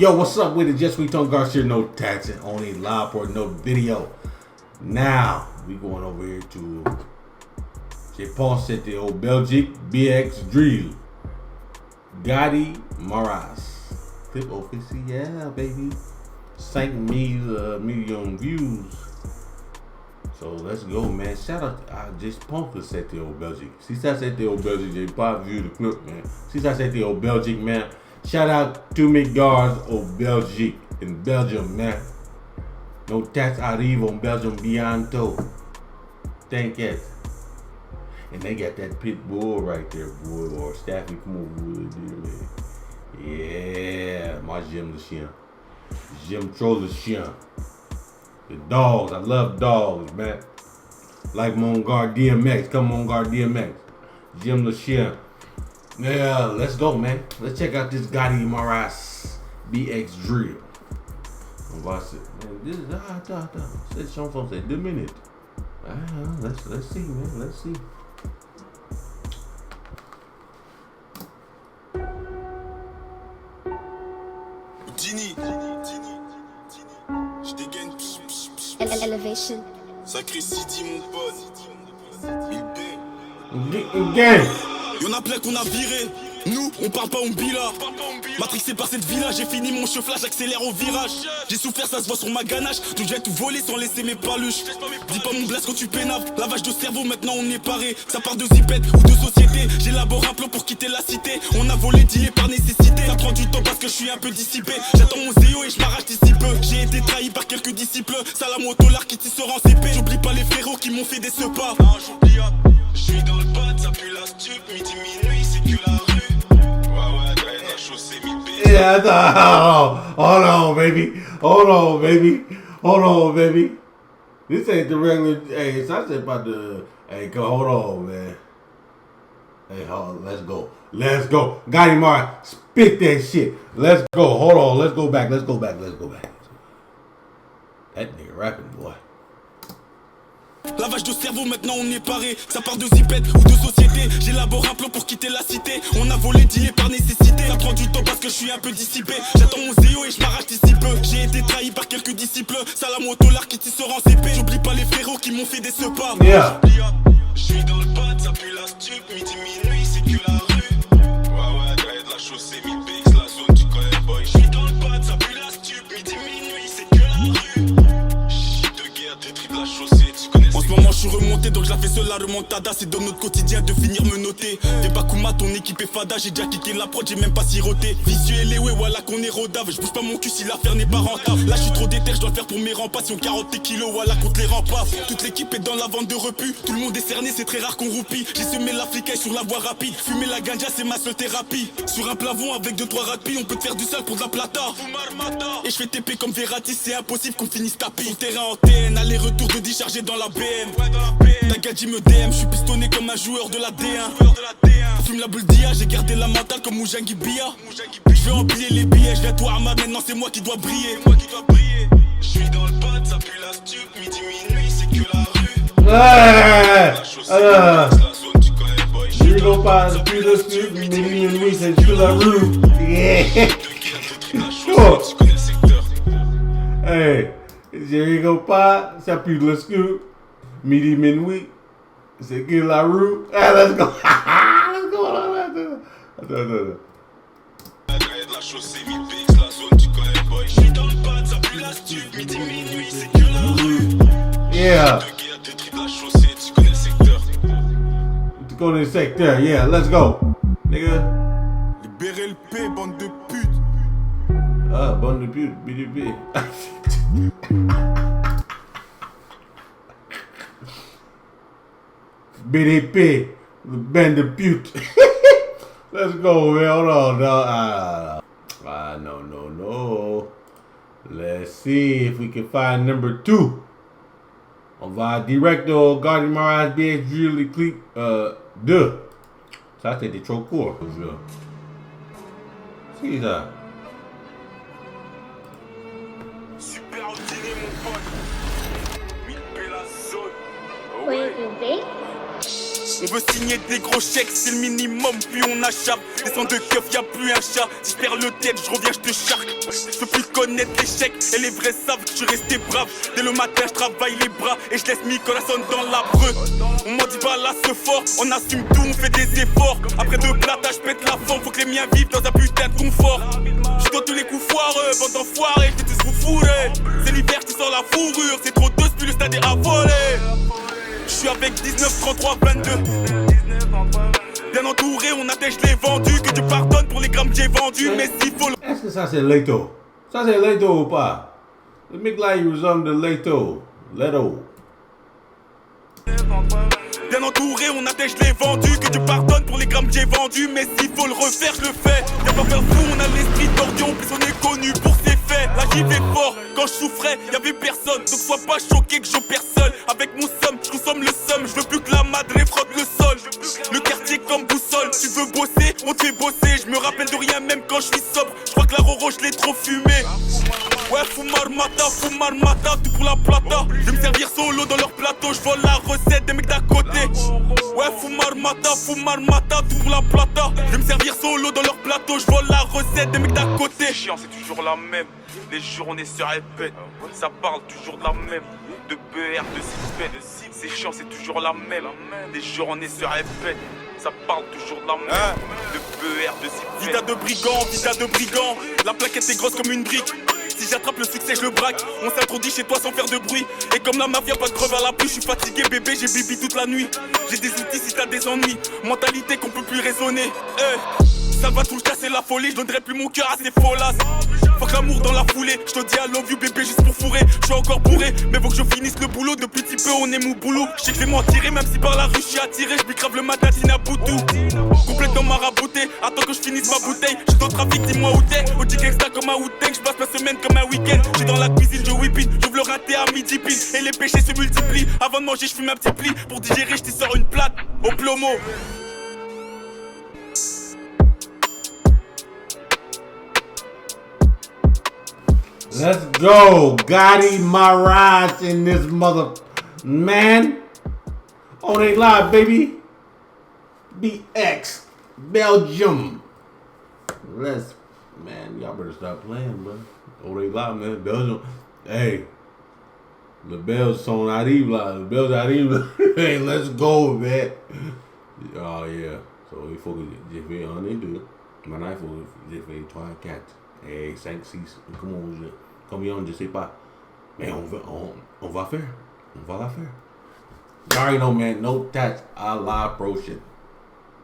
Yo, what's up with it? Just we Tone Garcia, no tats, and only live for no video. Now, we going over here to Je pense c'était au Belgique, BX Drill, Gotti Maras. Clip official, yeah, baby. 5 million views. So let's go, man. Shout out, je pense que c'était au Belgique. Si ça c'était au Belgique, j'ai pas vu le clip, man. Si ça c'était au Belgique, man. Shout out to mes gars au Belgique, in Belgium, man. No tax arrive en Belgium bientôt. Thank it. And they got that pit bull right there, boy, or Staffy Wood, man. Yeah, moi j'aime le chien. J'aime trop le chien. The dogs, I love dogs, man. Like mon gars DMX, come on, gars DMX. J'aime le chien. Yeah, let's go, man. Let's check out this Gotti Maras BX Drill. On va see. Man, this is cette chanson c'est 2 minutes. Let's see, man. Let's see. Dini, je dégaine. Elevation. Sacré Sidi, mon pote. 1000 Gang. Y'en a plein qu'on a viré. Nous, on parle pas, on billa. Matrixé par cette villa, j'ai fini mon chauffage, j'accélère au virage. J'ai souffert, ça se voit sur ma ganache. Donc j'ai tout volé sans laisser mes paluches. Dis pas mon blast quand tu pénaves. Lavage de cerveau, maintenant on est paré. Ça part de zipette ou de société. J'élabore un plan pour quitter la cité. On a volé, dealé par nécessité. Ça prend du temps parce que je suis un peu dissipé. J'attends mon zéo et je m'arrache d'ici peu. J'ai été trahi par quelques disciples. Salam au dollar qui tissera en CP. J'oublie pas les frérots qui m'ont fait des sepas. Non, j'oublie pas. Je suis dans le bad, ça pue la stup. Midi, minuit, c'est que la rue. Yeah, hold on, baby. Hold on, baby. This ain't the regular. Hey, it's not about the. Hey, hold on, man. Hey, hold on, let's go. Gotti Maras, spit that shit. Let's go. Hold on, let's go back. That nigga rapping, boy. Lavage de cerveau, maintenant on est paré. Ça part de zipette ou de société. J'élabore un plan pour quitter la cité. On a volé, dealé par nécessité. Ça prend du temps parce que je suis un peu dissipé. J'attends mon zéo et je m'arrache d'ici peu. J'ai été trahi par quelques disciples. Salam au dollar qui tissera en CP. J'oublie pas les frérots qui m'ont fait des sepas. Yeah. Je suis dans le bad, ça pue la stup. Midi, minuit, c'est que la rue. Ouais, gars, de la chaussée, 1000 BX, la zone, tu connais, boy. Je suis dans le bad, ça pue la stup. Midi, minuit, c'est que la rue. Shit de guerre, des tripes, la chaussée, tu connais. En ce moment je suis remonté donc je la fais seule la remontada. C'est dans notre quotidien de finir me noter. T'es pas Kuma, ton équipe est fada. J'ai déjà quitté la prod, j'ai même pas siroté. Visuel et ouais voilà qu'on est rodave. Je bouge pas mon cul si l'affaire n'est pas rentable. Là je suis trop déter, je dois le faire pour mes rempas. Si on 40 kilos voilà contre les remparts. Toute l'équipe est dans la vente de repu. Tout le monde est cerné, c'est très rare qu'on roupie. J'ai semé la flicaille sur la voie rapide. Fumer la ganja c'est ma seule thérapie. Sur un plavon avec 2-3 rapides. On peut te faire du sale pour de la plata. Et je fais TP comme Verratti. C'est impossible qu'on finisse tapis. Sur terrain en TN, aller-retour de décharger dans la BM. Ta gadji me DM, je suis pistonné comme un joueur de la D1. Fume la boule d'IA, j'ai gardé la mentale comme Moujangi Bia. Je vais empiler les billets, je viens toi Ahmad, maintenant c'est moi qui dois briller. Je suis dans le bad, ça pue la stup, midi minuit, c'est que la rue. La chaussée, la zone, tu connais boy. Je suis dans le bad, ça pue la stup, midi minuit, c'est que la rue. Yeah. Tu connais le secteur. Hey, je rigole pas, ça pue le scoop. Midi, minuit, c'est que la rue. Ah, let's go. Let's go. La chaussée, 1000 BX, la zone, tu connais boy. Je suis dans le bad, ça pue la stup, midi, minuit, c'est que la rue. Yeah. De guerre, des tripes, la chaussée, tu connais le secteur. Tu connais le secteur, yeah, let's go. Nigga. Libérez le P, bande de pute. Ah, bonne de pute, BDP. BDP, the band of pute. Let's go, man. Hold on. No. Let's see if we can find number 2. On va direct au Gotti Maras BX Drill clip 2. Ça, c'était trop court. C'est ça. Super au dîner, mon pote. 1000 P la zone. Wait, On veut signer des gros chèques, c'est le minimum, puis on achappe. Descends de keuf, y'a plus un chat. Si je perds le tête, je reviens, je te charque. Je veux plus connaître l'échec, et les vrais savent que je suis resté brave. Dès le matin, je travaille les bras, et je laisse Nicolas sonne dans la breu. On m'en dit pas là ce fort, on assume tout, on fait des efforts. Après deux plata, je pète la forme, faut que les miens vivent dans un putain de confort. Je dois tous les coups foireux, bande d'enfoirés, je vais tous vous fourrer. C'est l'hiver, tu sors la fourrure, c'est trop d'os, puis le stade est affolé. Je suis avec 19, 33, 22. Bien entouré, on attèche les vendus. Que tu pardonnes pour les grammes que j'ai vendus. Mais s'il faut le... Est-ce que ça c'est Leto? Ça c'est Leto ou pas? Le mec là il ressemble de Leto. Leto. Bien entouré, on attèche les vendus. Que tu pardonnes pour les grammes que j'ai vendus. Mais s'il faut le refaire, je le fais. Y'a pas faire fou, on a l'esprit tordu. En plus on est connu pour ses faits. Là j'y vais fort, quand je souffrais, y'avait personne. Donc sois pas choqué que j'opère seul. Avec mon somme, je consomme le somme. Je veux plus que la madre frotte le sol. Le quartier comme boussole. Tu veux bosser, on te fait bosser. Je me rappelle de rien même quand je suis sobre. Je crois que la Roro je l'ai trop fumé. Ouais, fumar mata, tout pour la plata. Je vais me servir solo dans leur plateau. Je vole la recette des mecs d'à côté. Ouais, fumar mata, tout pour la plata. Je vais me servir solo dans leur plateau. Je vole la recette des mecs d'à côté. C'est chiant, c'est toujours la même. Les journées se répètent. Ça parle toujours de la même. De BR, de Zipet. C'est chiant, c'est toujours la même. Les journées se répètent. Ça parle toujours de la même. De BR, de Zipet. Vida de brigand. La plaquette est grosse comme une brique. Si j'attrape le succès, je le braque. On s'introduit chez toi sans faire de bruit. Et comme la mafia, pas de preuve à la pluie. Je suis fatigué, bébé, j'ai bibi toute la nuit. J'ai des outils si t'as des ennuis. Mentalité qu'on peut plus raisonner. Ça va tout casser la folie. Je donnerai plus mon cœur à ces folasses. Faut que l'amour dans la foulée. Je te dis I love you, bébé, juste pour fourrer. Je suis encore bourré, mais faut que je finisse le boulot. Depuis petit peu, on est mou boulot. Je sais que je vais m'en tirer, même si par la rue je suis attiré. Je grave le matatine à Boutou. Complètement marabouté. Attends que je finisse ma bouteille. J'suis dans le trafic, dis-moi où t'es. OG gangsta comme un Wu-Tang. J'passe ma semaine comme un week-end. J'suis dans la cuisine, je whip it. J'ouvre le raté à midi pile. Et les péchés se multiplient. Avant de manger, j'fume un petit pli. Pour digérer, j't'y sors une plate. Au plomo. Let's go. Gotti Maraj in this mother. Man. On ain't live, baby. BX. Belgium. Let's. Man, y'all better stop playing, bro. On ain't live, man. Belgium. Hey. Le Belges sont arrivent là. Le Belges arrivent. Hey, let's go, man. Oh, yeah. So, il faut que j'ai fait un et deux. Maintenant, il faut que j'ai fait 3, 4. Et 5, 6. Combien, je sais pas. Mais on va faire. On va la faire. You already know, man. No touch. I lie, bro shit.